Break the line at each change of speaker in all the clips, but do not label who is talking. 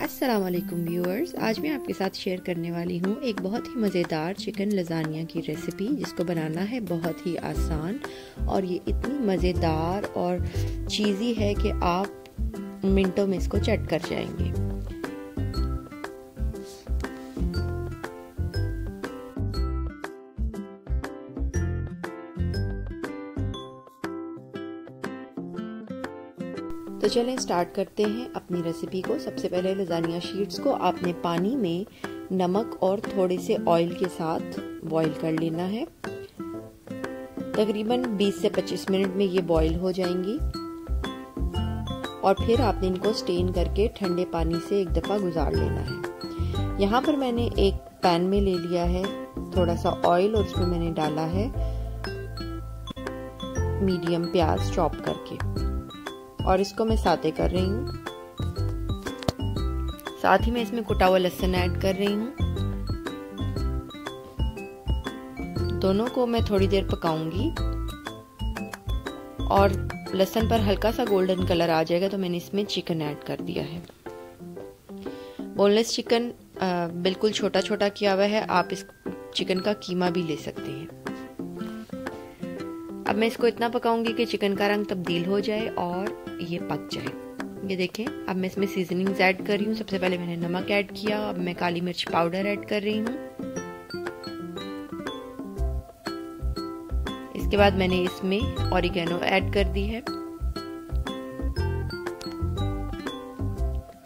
अस्सलाम वालेकुम व्यूअर्स, आज मैं आपके साथ शेयर करने वाली हूँ एक बहुत ही मज़ेदार चिकन लजानिया की रेसिपी, जिसको बनाना है बहुत ही आसान और ये इतनी मज़ेदार और चीज़ी है कि आप मिनटों में इसको चट कर जाएंगे। तो चलें स्टार्ट करते हैं अपनी रेसिपी को। सबसे पहले लजानिया शीट्स को आपने पानी में नमक और थोड़े से ऑयल के साथ बॉईल कर लेना है। तकरीबन 20 से 25 मिनट में ये बॉईल हो जाएंगी और फिर आपने इनको स्टेन करके ठंडे पानी से एक दफ़ा गुजार लेना है। यहाँ पर मैंने एक पैन में ले लिया है थोड़ा सा ऑयल और उसमें मैंने डाला है मीडियम प्याज चॉप करके और इसको मैं साते कर रही हूँ। साथ ही मैं इसमें कुटा हुआ लहसुन ऐड कर रही हूँ। दोनों को मैं थोड़ी देर पकाऊंगी और लहसुन पर हल्का सा गोल्डन कलर आ जाएगा तो मैंने इसमें चिकन ऐड कर दिया है। बोनलेस चिकन बिल्कुल छोटा छोटा किया हुआ है, आप इस चिकन का कीमा भी ले सकते हैं। अब मैं इसको इतना पकाऊंगी कि चिकन का रंग तब्दील हो जाए और ये पक जाए। ये देखें, अब मैं इसमें सीजनिंग्स ऐड कर रही हूँ। सबसे पहले मैंने नमक ऐड किया, अब मैं काली मिर्च पाउडर ऐड कर रही हूँ। इसके बाद मैंने इसमें ऑरिगेनो ऐड कर दी है,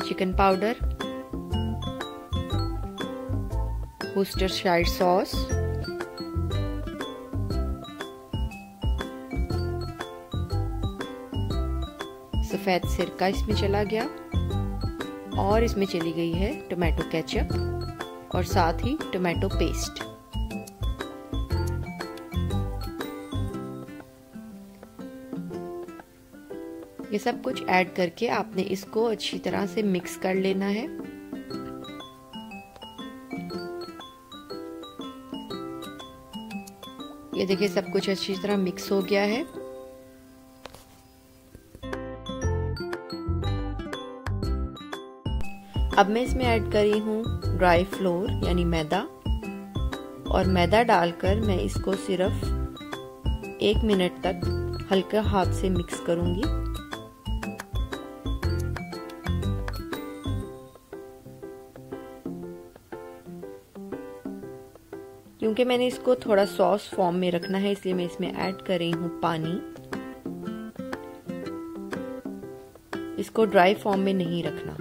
चिकन पाउडर, वुस्टरशायर सॉस, सफ़ेद सिरका इसमें चला गया और इसमें चली गई है टोमेटो केचप और साथ ही टोमेटो पेस्ट। ये सब कुछ ऐड करके आपने इसको अच्छी तरह से मिक्स कर लेना है। ये देखिए सब कुछ अच्छी तरह मिक्स हो गया है। अब मैं इसमें ऐड कर रही हूँ ड्राई फ्लोर यानी मैदा और मैदा डालकर मैं इसको सिर्फ 1 मिनट तक हल्का हाथ से मिक्स करूंगी। क्योंकि मैंने इसको थोड़ा सॉस फॉर्म में रखना है इसलिए मैं इसमें ऐड कर रही हूँ पानी। इसको ड्राई फॉर्म में नहीं रखना,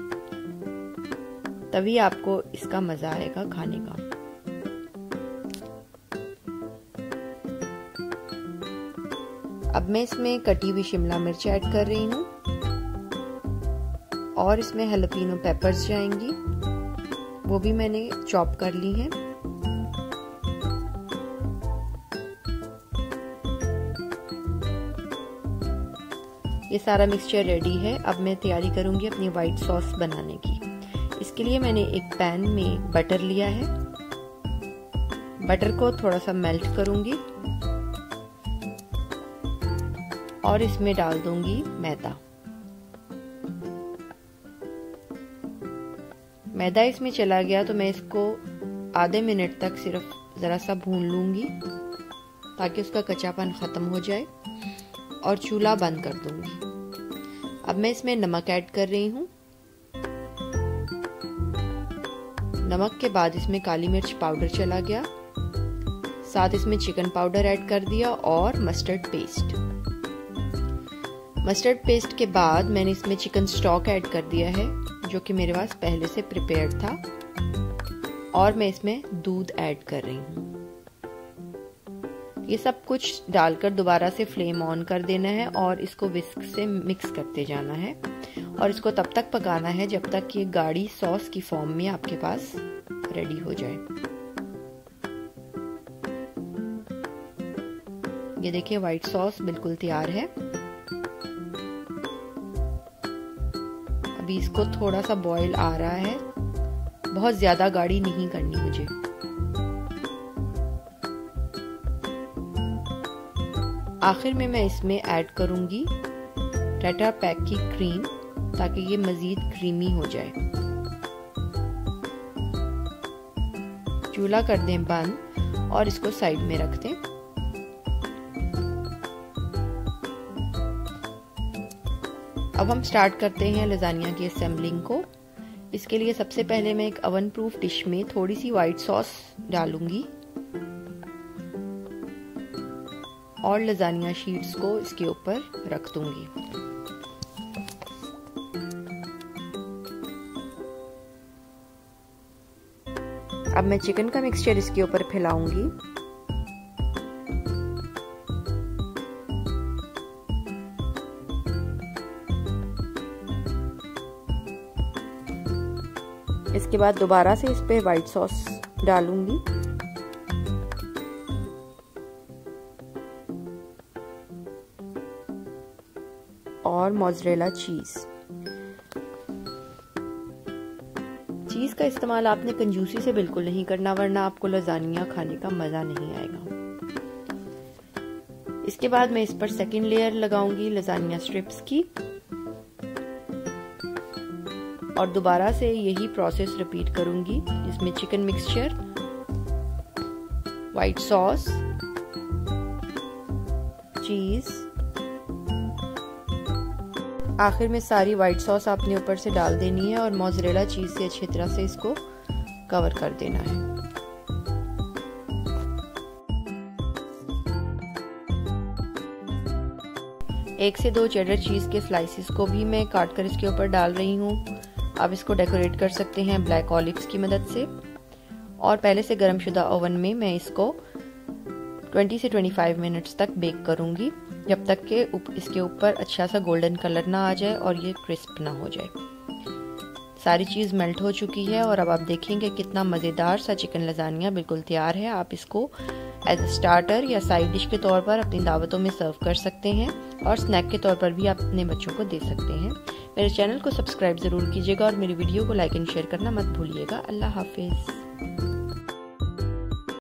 तभी आपको इसका मजा आएगा खाने का। अब मैं इसमें कटी हुई शिमला मिर्च ऐड कर रही हूँ और इसमें हैलोपिनो पेपर्स जाएंगी, वो भी मैंने चॉप कर ली हैं। ये सारा मिक्सचर रेडी है। अब मैं तैयारी करूंगी अपनी व्हाइट सॉस बनाने की। इसके लिए मैंने एक पैन में बटर लिया है, बटर को थोड़ा सा मेल्ट करूंगी और इसमें डाल दूंगी मैदा। मैदा इसमें चला गया तो मैं इसको आधे मिनट तक सिर्फ जरा सा भून लूंगी ताकि उसका कच्चापन खत्म हो जाए और चूल्हा बंद कर दूंगी। अब मैं इसमें नमक ऐड कर रही हूँ। नमक के बाद इसमें काली मिर्च पाउडर चला गया, साथ इसमें चिकन पाउडर ऐड कर दिया और मस्टर्ड पेस्ट। मस्टर्ड पेस्ट के बाद मैंने इसमें चिकन स्टॉक ऐड कर दिया है जो कि मेरे पास पहले से प्रिपेयर्ड था और मैं इसमें दूध ऐड कर रही हूँ। ये सब कुछ डालकर दोबारा से फ्लेम ऑन कर देना है और इसको विस्क से मिक्स करते जाना है और इसको तब तक पकाना है जब तक ये गाढ़ी सॉस की फॉर्म में आपके पास रेडी हो जाए। ये देखिए व्हाइट सॉस बिल्कुल तैयार है। अभी इसको थोड़ा सा बॉईल आ रहा है, बहुत ज्यादा गाढ़ी नहीं करनी मुझे। आखिर में मैं इसमें ऐड करूंगी टेट्रा पैक की क्रीम ताकि ये मज़ीद क्रीमी हो जाए। चूल्हा कर दें बंद और इसको साइड में रख दें। अब हम स्टार्ट करते हैं लजानिया की असेंबलिंग को। इसके लिए सबसे पहले मैं एक ओवन प्रूफ डिश में थोड़ी सी व्हाइट सॉस डालूंगी और लजानिया शीट्स को इसके ऊपर रख दूंगी। अब मैं चिकन का मिक्सचर इसके ऊपर फैलाऊंगी। इसके बाद दोबारा से इस पे व्हाइट सॉस डालूंगी और मोज़रेला चीज का इस्तेमाल आपने कंजूसी से बिल्कुल नहीं करना, वरना आपको लजानिया खाने का मजा नहीं आएगा। इसके बाद मैं इस पर सेकंड लेयर लगाऊंगी लजानिया स्ट्रिप्स की और दोबारा से यही प्रोसेस रिपीट करूंगी, जिसमें चिकन मिक्सचर, व्हाइट सॉस, चीज, आखिर में सारी व्हाइट सॉस आपने ऊपर से डाल देनी है और मोज़रेला चीज से अच्छी तरह से इसको कवर कर देना है। एक से दो चेडर चीज के स्लाइसेस को भी मैं काट कर इसके ऊपर डाल रही हूँ। आप इसको डेकोरेट कर सकते हैं ब्लैक ऑलिव्स की मदद से। और पहले से गर्म शुदा ओवन में मैं इसको 20 से 25 मिनट्स तक बेक करूंगी, जब तक कि इसके ऊपर अच्छा सा गोल्डन कलर ना आ जाए और ये क्रिस्प ना हो जाए। सारी चीज़ मेल्ट हो चुकी है और अब आप देखेंगे कितना मज़ेदार सा चिकन लजानिया बिल्कुल तैयार है। आप इसको एज ए स्टार्टर या साइड डिश के तौर पर अपनी दावतों में सर्व कर सकते हैं और स्नैक के तौर पर भी आप अपने बच्चों को दे सकते हैं। मेरे चैनल को सब्सक्राइब ज़रूर कीजिएगा और मेरी वीडियो को लाइक एंड शेयर करना मत भूलिएगा। अल्लाह हाफिज़।